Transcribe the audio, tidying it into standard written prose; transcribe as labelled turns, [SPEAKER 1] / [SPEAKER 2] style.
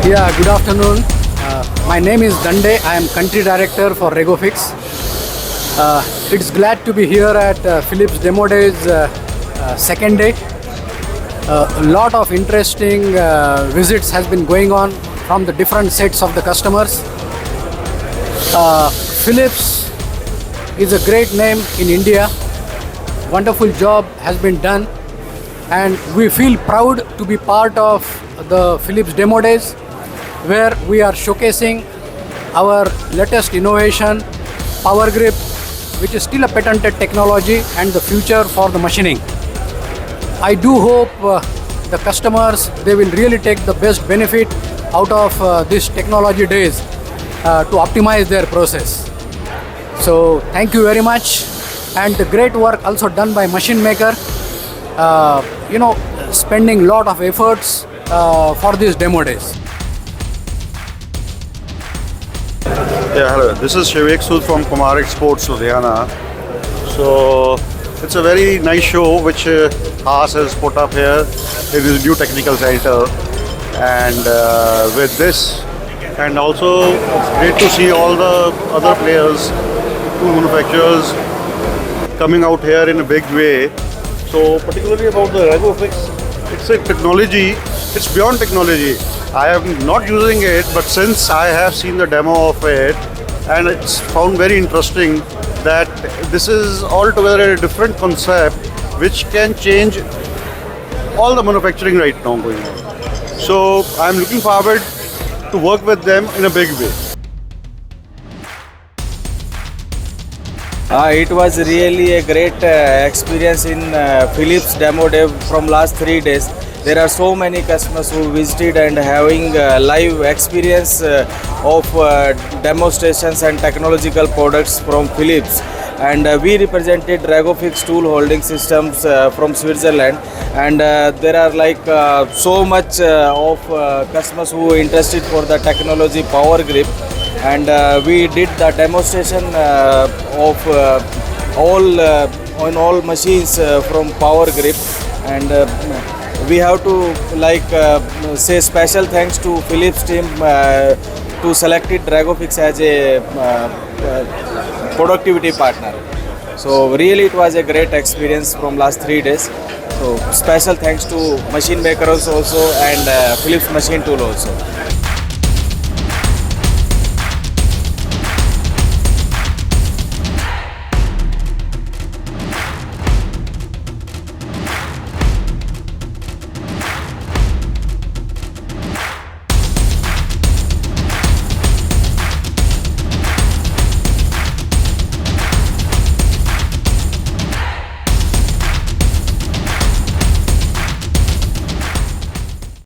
[SPEAKER 1] Yeah, good afternoon. My name is Dande. I am country director for REGO-FIX. It's glad to be here at Philips Demo Days second day. A lot of interesting visits has been going on from the different sets of the customers. Philips is a great name in India. Wonderful job has been done, and we feel proud to be part of the Philips Demo Days, where we are showcasing our latest innovation, powRgrip, which is still a patented technology and the future for the machining. I do hope the customers, they will really take the best benefit out of this technology days to optimize their process. So thank you very much, and the great work also done by machinemaker, spending lot of efforts for these demo days.
[SPEAKER 2] Yeah, hello. This is Shivek Sood from Kumar Exports, Ludhiana. So it's a very nice show which Haas has put up here in his new technical center, and with this, and also it's great to see all the other players, tool manufacturers coming out here in a big way. So particularly about the regofix, it's a technology, it's beyond technology. I am not using it, but since I have seen the demo of it, and it's found very interesting that this is altogether a different concept which can change all the manufacturing right now going on. So I'm looking forward to work with them in a big way.
[SPEAKER 3] It was really a great experience in Philips Demo Day from last 3 days. There are so many customers who visited and having live experience of demonstrations and technological products from Philips. And we represented regofix tool holding systems from Switzerland, and there are like so much of customers who are interested for the technology powRgrip, and we did the demonstration of all machines from powRgrip, and we have to say special thanks to Philips team to selected regofix as a productivity partner. So really it was a great experience from last 3 days. So special thanks to machine makers also and Philips machine tool also.